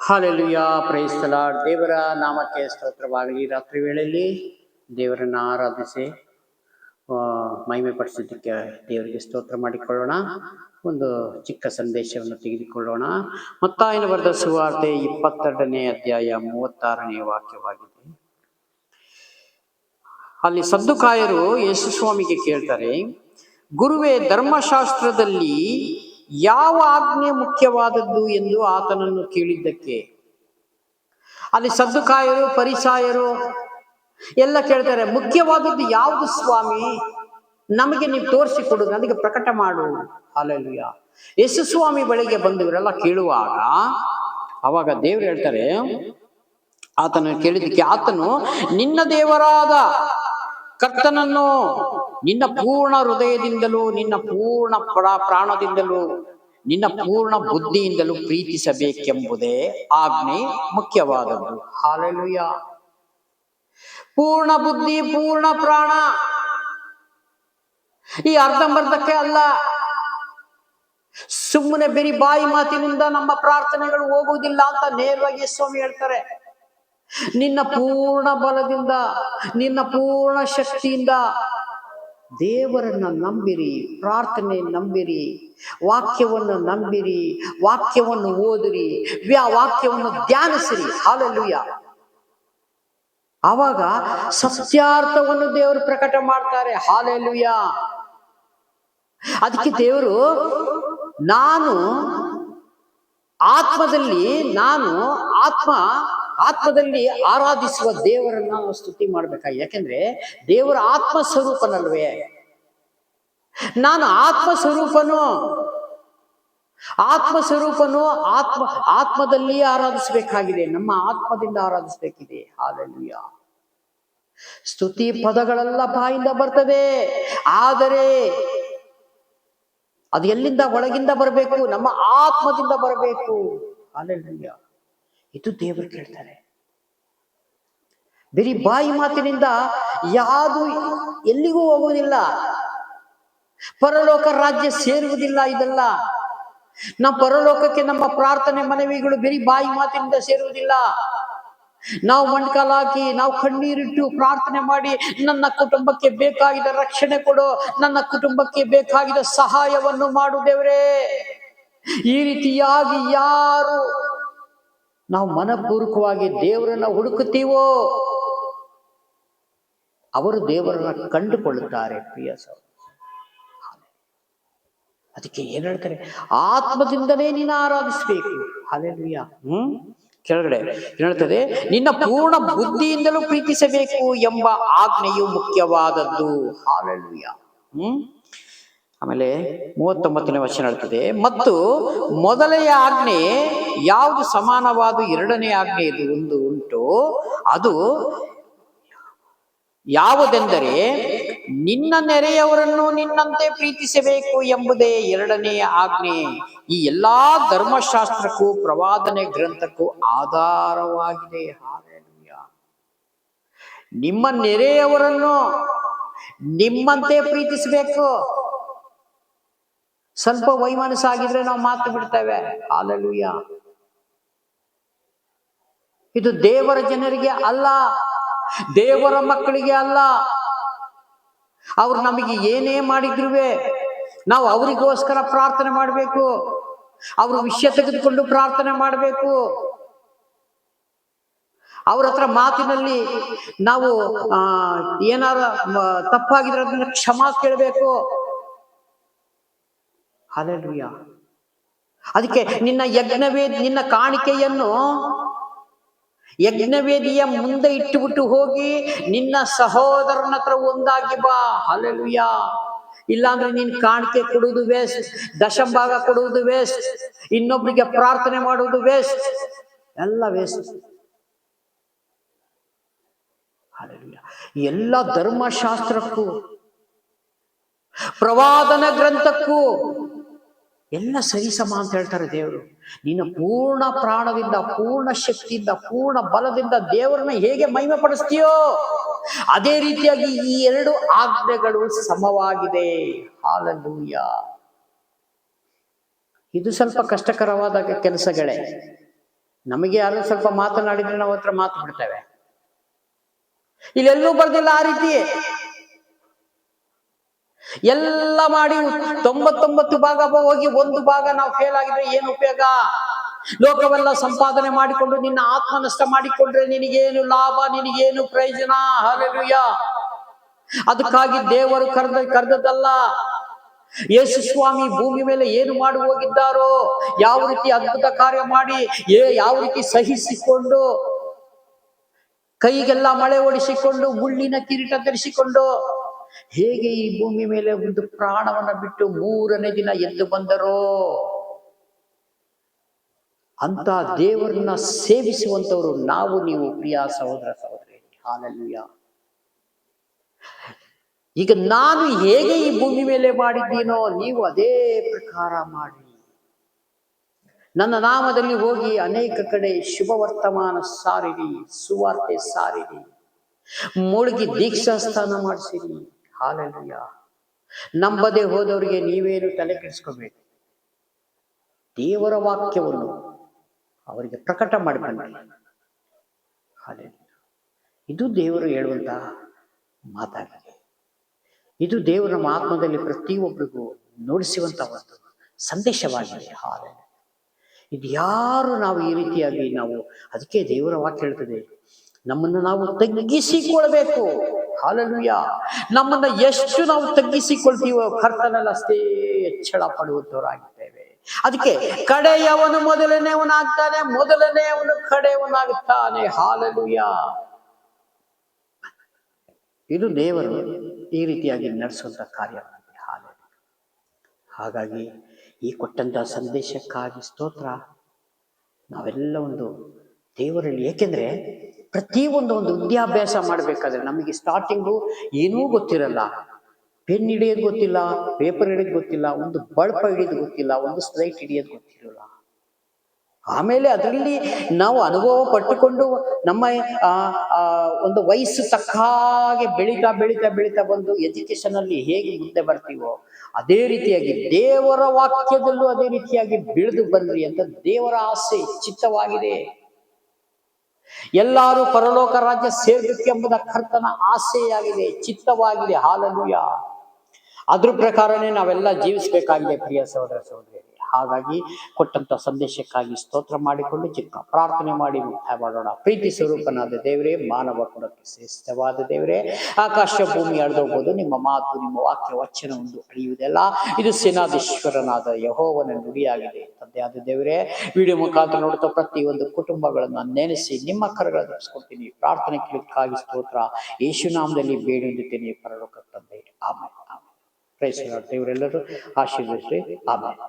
Hallelujah, price the lord. ದೇವರ ನಾಮಕ್ಕೆ ಸ್ತೋತ್ರವಾಗಲಿ. ರಾತ್ರಿ ವೇಳೆಯಲ್ಲಿ ದೇವರನ್ನ ಆರಾಧಿಸಿ ಮಹಿಮೆ ಪಡಿಸೋದಕ್ಕೆ ದೇವರಿಗೆ ಸ್ತೋತ್ರ ಮಾಡಿಕೊಳ್ಳೋಣ. ಒಂದು ಚಿಕ್ಕ ಸಂದೇಶವನ್ನು ತೆಗೆದುಕೊಳ್ಳೋಣ. ಮತ್ತಾಯನ ಬರೆದ ಸುವಾರ್ತೆ 22ನೇ ಅಧ್ಯಾಯ 36ನೇ ವಾಕ್ಯವಾಗಿದೆ. ಅಲ್ಲಿ ಸದ್ದುಕಾಯರು ಯೇಸು ಸ್ವಾಮಿಗೆ ಕೇಳ್ತಾರೆ, ಗುರುವೇ, ಧರ್ಮಶಾಸ್ತ್ರದಲ್ಲಿ ಯಾವ ಆಜ್ಞೆ ಮುಖ್ಯವಾದದ್ದು ಎಂದು ಆತನನ್ನು ಕೇಳಿದ್ದಕ್ಕೆ ಅಲ್ಲಿ ಸದ್ದುಕಾಯರು ಫರಿಸಾಯರು ಎಲ್ಲ ಕೇಳ್ತಾರೆ, ಮುಖ್ಯವಾದದ್ದು ಯಾವುದು ಸ್ವಾಮಿ? ನಮಗೆ ನೀವು ತೋರಿಸಿಕೊಡು, ನನಗೆ ಪ್ರಕಟ ಮಾಡು. ಹಲ್ಲೆಲೂಯಾ. ಯೇಸು ಸ್ವಾಮಿ ಬಳಿಗೆ ಬಂದು ಇವರೆಲ್ಲ ಕೇಳುವಾಗ ಅವಾಗ ದೇವರು ಹೇಳ್ತಾರೆ, ಆತನ ಕೇಳಿದ್ದಕ್ಕೆ ಆತನು, ನಿನ್ನ ದೇವರಾದ ಕರ್ತನನ್ನು ನಿನ್ನ ಪೂರ್ಣ ಹೃದಯದಿಂದಲೂ, ನಿನ್ನ ಪೂರ್ಣ ಪ್ರಾಣದಿಂದಲೂ, ನಿನ್ನ ಪೂರ್ಣ ಬುದ್ಧಿಯಿಂದಲೂ ಪ್ರೀತಿಸಬೇಕೆಂಬುದೇ ಆಜ್ಞೆ ಮುಖ್ಯವಾದದ್ದು. ಹಲ್ಲೆಲೂಯಾ. ಪೂರ್ಣ ಬುದ್ಧಿ, ಪೂರ್ಣ ಪ್ರಾಣ, ಈ ಅರ್ಧಂಬರ್ಧಕ್ಕೆ ಅಲ್ಲ. ಸುಮ್ಮನೆ ಬರೀ ಬಾಯಿ ಮಾತಿನಿಂದ ನಮ್ಮ ಪ್ರಾರ್ಥನೆಗಳು ಹೋಗುವುದಿಲ್ಲ ಅಂತ ನೇರವಾಗಿ ಸ್ವಾಮಿ ಹೇಳ್ತಾರೆ. ನಿನ್ನ ಪೂರ್ಣ ಬಲದಿಂದ, ನಿನ್ನ ಪೂರ್ಣ ಶಕ್ತಿಯಿಂದ ದೇವರನ್ನ ನಂಬಿರಿ, ಪ್ರಾರ್ಥನೆ ನಂಬಿರಿ, ವಾಕ್ಯವನ್ನು ನಂಬಿರಿ, ವಾಕ್ಯವನ್ನು ಓದಿರಿ, ವಾಕ್ಯವನ್ನು ಧ್ಯಾನಿಸಿರಿ. ಹಲ್ಲೆಲೂಯಾ. ಆವಾಗ ಸತ್ಯಾರ್ಥವನ್ನು ದೇವರು ಪ್ರಕಟ ಮಾಡ್ತಾರೆ. ಹಲ್ಲೆಲೂಯಾ. ಅದಕ್ಕೆ ದೇವರು, ನಾನು ಆತ್ಮದಲ್ಲಿ ಆರಾಧಿಸುವ ದೇವರನ್ನ ನಾವು ಸ್ತುತಿ ಮಾಡ್ಬೇಕಾಗಿದೆ. ಯಾಕೆಂದ್ರೆ ದೇವರ ಆತ್ಮ ಸ್ವರೂಪನಲ್ವೇ. ನಾನು ಆತ್ಮಸ್ವರೂಪನು ಆತ್ಮದಲ್ಲಿ ಆರಾಧಿಸಬೇಕಾಗಿದೆ. ನಮ್ಮ ಆತ್ಮದಿಂದ ಆರಾಧಿಸಬೇಕಿದೆ. ಹಲ್ಲೆಲೂಯಾ. ಸ್ತುತಿ ಪದಗಳೆಲ್ಲ ಬಾಯಿಂದ ಬರ್ತದೆ, ಆದರೆ ಅದು ಎಲ್ಲಿಂದ? ಒಳಗಿಂದ ಬರಬೇಕು, ನಮ್ಮ ಆತ್ಮದಿಂದ ಬರಬೇಕು. ಹಲ್ಲೆಲೂಯಾ. ಇದು ದೇವರು ಕೇಳ್ತಾರೆ. ಬರೀ ಬಾಯಿ ಮಾತಿನಿಂದ ಯಾವುದು ಎಲ್ಲಿಗೂ ಹೋಗುವುದಿಲ್ಲ, ಪರಲೋಕ ರಾಜ್ಯ ಸೇರುವುದಿಲ್ಲ. ಇದೆಲ್ಲ ನಮ್ಮ ಪರಲೋಕಕ್ಕೆ ನಮ್ಮ ಪ್ರಾರ್ಥನೆ ಮನವಿಗಳು ಬರೀ ಬಾಯಿ ಮಾತಿನಿಂದ ಸೇರುವುದಿಲ್ಲ. ನಾವು ಮಣ್ಕಾಲು ಹಾಕಿ, ನಾವು ಕಣ್ಣೀರಿಟ್ಟು ಪ್ರಾರ್ಥನೆ ಮಾಡಿ, ನನ್ನ ಕುಟುಂಬಕ್ಕೆ ಬೇಕಾಗಿದ್ದ ರಕ್ಷಣೆ ಕೊಡು, ನನ್ನ ಕುಟುಂಬಕ್ಕೆ ಬೇಕಾಗಿದ್ದ ಸಹಾಯವನ್ನು ಮಾಡು ದೇವರೇ. ಈ ರೀತಿಯಾಗಿ ಯಾರು ನಾವು ಮನಪೂರ್ವಕವಾಗಿ ದೇವರನ್ನ ಹುಡುಕುತ್ತೀವೋ ಅವರು ದೇವರನ್ನ ಕಂಡುಕೊಳ್ಳುತ್ತಾರೆ. ಪ್ರಿಯ ಸಹೋದರ, ಅದಕ್ಕೆ ಏನ್ ಹೇಳ್ತಾರೆ? ಆತ್ಮದಿಂದಲೇ ನೀನು ಆರಾಧಿಸಬೇಕು. ಹಲ್ಲೆಲೂಯಾ. ಕೆಳಗಡೆ ಹೇಳ್ತದೆ, ನಿನ್ನ ಪೂರ್ಣ ಬುದ್ಧಿಯಿಂದಲೂ ಪ್ರೀತಿಸಬೇಕು ಎಂಬ ಆಜ್ಞೆಯು ಮುಖ್ಯವಾದದ್ದು. ಹಲ್ಲೆಲೂಯಾ. ಆಮೇಲೆ 39ನೇ ವಚನ ಹೇಳ್ತದೆ, ಮತ್ತು ಮೊದಲನೆಯ ಆಜ್ಞೆ ಯಾವುದು ಸಮಾನವಾದ ಎರಡನೇ ಆಜ್ಞೆ ಇದು ಒಂದು ಉಂಟು, ಅದು ಯಾವುದೆಂದರೆ ನಿನ್ನ ನೆರೆಯವರನ್ನು ನಿನ್ನಂತೆ ಪ್ರೀತಿಸಬೇಕು ಎಂಬುದೇ ಎರಡನೆಯ ಆಜ್ಞೆ. ಈ ಎಲ್ಲಾ ಧರ್ಮಶಾಸ್ತ್ರಕ್ಕೂ ಪ್ರವಾದನೆ ಗ್ರಂಥಕ್ಕೂ ಆಧಾರವಾಗಿದೆ. ಹಲ್ಲೆಲೂಯಾ. ನಿಮ್ಮ ನೆರೆಯವರನ್ನು ನಿಮ್ಮಂತೆ ಪ್ರೀತಿಸಬೇಕು. ಸ್ವಲ್ಪ ವೈಮನಸ್ಸಾಗಿದ್ರೆ ನಾವು ಮಾತು ಬಿಡ್ತೇವೆ. ಹಲ್ಲೆಲೂಯಾ. ಇದು ದೇವರ ಜನರಿಗೆ ಅಲ್ಲ, ದೇವರ ಮಕ್ಕಳಿಗೆ ಅಲ್ಲ. ಅವ್ರು ನಮಗೆ ಏನೇ ಮಾಡಿದ್ರುವೆ ನಾವು ಅವರಿಗೋಸ್ಕರ ಪ್ರಾರ್ಥನೆ ಮಾಡಬೇಕು, ಅವ್ರ ವಿಷಯ ತೆಗೆದುಕೊಂಡು ಪ್ರಾರ್ಥನೆ ಮಾಡಬೇಕು. ಅವ್ರ ಹತ್ರ ಮಾತಿನಲ್ಲಿ ನಾವು ಏನಾರ ತಪ್ಪಾಗಿದ್ರೆ ಅದನ್ನ ಕ್ಷಮಾ ಕೇಳಬೇಕು. ಹಲ್ಲೆಲೂಯಾ. ಅದಕ್ಕೆ ನಿನ್ನ ಕಾಣಿಕೆಯನ್ನು ಯಜ್ಞವೇದಿಯ ಮುಂದೆ ಇಟ್ಟುಬಿಟ್ಟು ಹೋಗಿ ನಿನ್ನ ಸಹೋದರನ ಹತ್ರ ಒಂದಾಗಿ ಬಾ. ಹಲ್ಲೆಲೂಯಾ. ಇಲ್ಲಾಂದ್ರೆ ನೀನ್ ಕಾಣಿಕೆ ಕೊಡುವುದು ವೇಸ್ಟ್, ದಶಂಭಾಗ ಕೊಡುವುದು ವೇಸ್ಟ್, ಇನ್ನೊಬ್ರಿಗೆ ಪ್ರಾರ್ಥನೆ ಮಾಡುವುದು ವೇಸ್ಟ್, ಎಲ್ಲ ವೇಸ್ಟ್. ಹಲ್ಲೆಲೂಯಾ. ಎಲ್ಲ ಧರ್ಮಶಾಸ್ತ್ರಕ್ಕೂ ಪ್ರವಾದನ ಗ್ರಂಥಕ್ಕೂ ಎಲ್ಲ ಸರಿಸಮ ಅಂತ ಹೇಳ್ತಾರೆ ದೇವರು. ನೀನು ಪೂರ್ಣ ಪ್ರಾಣದಿಂದ, ಪೂರ್ಣ ಶಕ್ತಿಯಿಂದ, ಪೂರ್ಣ ಬಲದಿಂದ ದೇವರನ್ನ ಹೇಗೆ ಮಹಿಮೆ ಪಡಿಸ್ತೀಯೋ ಅದೇ ರೀತಿಯಾಗಿ ಈ ಎರಡು ಆಜ್ಞೆಗಳು ಸಮವಾಗಿದೆ. ನಮಗೆ ಯಾರು ಸ್ವಲ್ಪ ಮಾತನಾಡಿದ್ರೆ ನಾವು ಹತ್ರ ಮಾತು ಬಿಡ್ತೇವೆ. ಇಲ್ಲೆಲ್ಲೂ ಬರ್ದಿಲ್ಲ ಆ ರೀತಿ. ಎಲ್ಲ ಮಾಡಿ 99 ಭಾಗ ಹೋಗಿ 1 ಭಾಗ ನಾವು ಫೇಲ್ ಆಗಿದ್ರೆ ಏನು ಉಪಯೋಗ? ಲೋಕವೆಲ್ಲ ಸಂಪಾದನೆ ಮಾಡಿಕೊಂಡು ನಿನ್ನ ಆತ್ಮ ನಷ್ಟ ಮಾಡಿಕೊಂಡ್ರೆ ನಿನಗೇನು ಲಾಭ, ನಿನಗೇನು ಪ್ರಯೋಜನ? ಹಲ್ಲೆಲೂಯ. ಅದಕ್ಕಾಗಿ ದೇವರು ಕರೆದದ್ದಲ್ಲ. ಯೇಸು ಸ್ವಾಮಿ ಭೂಮಿ ಮೇಲೆ ಏನು ಮಾಡಿ ಹೋಗಿದ್ದಾರೋ, ಯಾವ ರೀತಿ ಅದ್ಭುತ ಕಾರ್ಯ ಮಾಡಿ, ಯಾವ ರೀತಿ ಸಹಿಸಿಕೊಂಡು, ಕೈಗೆಲ್ಲ ಮಳೆ ಓಡಿಸಿಕೊಂಡು, ಮುಳ್ಳಿನ ಕಿರೀಟ ಧರಿಸಿಕೊಂಡು, ಹೇಗೆ ಈ ಭೂಮಿ ಮೇಲೆ ಒಂದು ಪ್ರಾಣವನ್ನ ಬಿಟ್ಟು 3ನೇ ದಿನ ಎದ್ದು ಬಂದರೋ, ಅಂತ ದೇವರನ್ನ ಸೇವಿಸುವಂತವರು ನಾವು ನೀವು, ಪ್ರಿಯ ಸಹೋದರ ಸಹೋದರಿ. ಹಲ್ಲೆಲೂಯ. ಈಗ ನಾನು ಹೇಗೆ ಈ ಭೂಮಿ ಮೇಲೆ ಮಾಡಿದ್ದೀನೋ ನೀವು ಅದೇ ಪ್ರಕಾರ ಮಾಡಿ. ನನ್ನ ನಾಮದಲ್ಲಿ ಹೋಗಿ ಅನೇಕ ಕಡೆ ಶುಭ ವರ್ತಮಾನ ಸಾರಿರಿ, ಸುವಾರ್ತೆ ಸಾರಿರಿ, ಮುಳುಗಿ ದೀಕ್ಷಾ ಸ್ಥಾನ ಮಾಡಿಸಿರಿ. ಹಲ್ಲೆಲೂಯ. ನಂಬದೆ ಹೋದವರಿಗೆ ನೀವೇನು ತಲೆ ಕೆಡಿಸ್ಕೋಬೇಕು. ದೇವರ ವಾಕ್ಯವನ್ನು ಅವರಿಗೆ ಪ್ರಕಟ ಮಾಡಿಕೊಂಡ್ರಿ. ಹಲ್ಲೆಲೂಯ. ಇದು ದೇವರು ಹೇಳುವಂತಹ ಮಾತಾಗಿದೆ. ಇದು ದೇವರ ಆತ್ಮದಲ್ಲಿ ಪ್ರತಿಯೊಬ್ಬರಿಗೂ ನುಡಿಸುವಂತ ಒಂದು ಸಂದೇಶವಾಗಿದೆ. ಹಲ್ಲೆಲೂಯ. ಇದು ಯಾರು ನಾವು ಈ ರೀತಿಯಾಗಿ ನಾವು, ಅದಕ್ಕೆ ದೇವರ ವಾಕ್ಯ ಹೇಳ್ತದೆ, ನಮ್ಮನ್ನು ನಾವು ತಗ್ಗಿಸಿಕೊಳ್ಬೇಕು. ಹಲ್ಲೆಲೂಯ. ನಮ್ಮನ್ನ ಎಷ್ಟು ನಾವು ತಗ್ಗಿಸಿಕೊಳ್ತೀವೋ ಕರ್ತನಲ್ಲಿ ಅಷ್ಟೇ ಹೆಚ್ಚಳ ಪಡುವಂತವರಾಗಿದ್ದೇವೆ. ಅದಕ್ಕೆ ಕಡೆಯವನು ಮೊದಲನೇವನಾಗ್ತಾನೆ, ಮೊದಲನೆಯವನು ಕಡೆಯವನಾಗುತ್ತಾನೆ. ಹಲ್ಲೆಲೂಯ. ಇದು ದೇವರು ಈ ರೀತಿಯಾಗಿ ನಡೆಸುವಂತ ಕಾರ್ಯವಾಗಿದೆ. ಹಲ್ಲೆಲೂಯ. ಹಾಗಾಗಿ ಈ ಕೊಟ್ಟಂತಹ ಸಂದೇಶಕ್ಕಾಗಿ ಸ್ತೋತ್ರ. ನಾವೆಲ್ಲ ಒಂದು ದೇವರಲ್ಲಿ, ಏಕೆಂದ್ರೆ ಪ್ರತಿಯೊಂದು ವಿದ್ಯಾಭ್ಯಾಸ ಮಾಡ್ಬೇಕಾದ್ರೆ ನಮಗೆ ಸ್ಟಾರ್ಟಿಂಗು ಏನೂ ಗೊತ್ತಿರಲ್ಲ. ಪೆನ್ ಹಿಡಿಯೋದು ಗೊತ್ತಿಲ್ಲ, ಪೇಪರ್ ಹಿಡಿಯೋದು ಗೊತ್ತಿಲ್ಲ, ಒಂದು ಬಳ್ಪ ಹಿಡಿಯೋದು ಗೊತ್ತಿಲ್ಲ, ಒಂದು ಸ್ಲೈಟ್ ಹಿಡಿಯೋದು ಗೊತ್ತಿರಲ್ಲ. ಆಮೇಲೆ ಅದರಲ್ಲಿ ನಾವು ಅನುಭವ ಪಟ್ಟುಕೊಂಡು ನಮ್ಮ ಒಂದು ವಯಸ್ಸು ತಕ್ಕ ಹಾಗೆ ಬೆಳೀತಾ ಬಂದು ಎಜುಕೇಶನ್ ಅಲ್ಲಿ ಹೇಗೆ ಮುಂದೆ ಬರ್ತೀವೋ ಅದೇ ರೀತಿಯಾಗಿ ದೇವರ ವಾಕ್ಯದಲ್ಲೂ ಅದೇ ರೀತಿಯಾಗಿ ಬೆಳೆದು ಬಂದ್ರಿ ಅಂತ ದೇವರ ಆಸೆ ಚಿತ್ತವಾಗಿದೆ. ಎಲ್ಲರೂ ಪರಲೋಕ ರಾಜ್ಯ ಸೇರ್ಬೇಕು ಎಂಬುದ ಕರ್ತನ ಆಸೆಯಾಗಿದೆ, ಚಿತ್ತವಾಗಿದೆ. ಹಲ್ಲೆಲೂಯ. ಅದ್ರ ಪ್ರಕಾರನೇ ನಾವೆಲ್ಲ ಜೀವಿಸಬೇಕಾಗಿದೆ, ಪ್ರಿಯ ಸಹೋದರ ಸಹೋದರಿ. ಹಾಗಾಗಿ ಕೊಟ್ಟಂತ ಸಂದೇಶಕ್ಕಾಗಿ ಸ್ತೋತ್ರ ಮಾಡಿಕೊಂಡು ಚಿಕ್ಕ ಪ್ರಾರ್ಥನೆ ಮಾಡಿ ಮುಕ್ತಾಯ ಮಾಡೋಣ. ಪ್ರೀತಿ ಸ್ವರೂಪನಾದ ದೇವರೇ, ಮಾನವ ಕುಲಕ್ಕೆ ಶ್ರೇಷ್ಠವಾದ ದೇವರೇ, ಆಕಾಶ ಭೂಮಿ ಅಳೆದೋಗ್ಬೋದು, ನಿಮ್ಮ ಮಾತು ನಿಮ್ಮ ವಾಕ್ಯ ವಚನ ಒಂದು ಅಳಿಯುವುದಲ್ಲ. ಇದು ಸೇನಾಧೀಶ್ವರನಾದ ಯೆಹೋವನ ನುಡಿಯಾಗಿದೆ. ತಂದೆಯಾದ ದೇವರೇ, ವಿಡಿಯೋ ಮುಖಾಂತರ ನೋಡುತ್ತಾ ಪ್ರತಿಯೊಂದು ಕುಟುಂಬಗಳನ್ನ ನೆನೆಸಿ ನಿಮ್ಮ ಕರಗಳನ್ನು ಧರಿಸ್ಕೊಳ್ತೀನಿ. ಪ್ರಾರ್ಥನೆ ಕೇಳಕ್ಕಾಗಿ ಸ್ತೋತ್ರ. ಯೇಸುನಾಮದಲ್ಲಿ ಬೇಡಿದ್ದೇನೆ ಪರಲೋಕ ತಂದೆ. Amen. Amen. Praise the Lord. ದೇವರೆಲ್ಲರೂ ಆಶೀರ್ವದಿಸಲಿ. ಆಮೆನ್.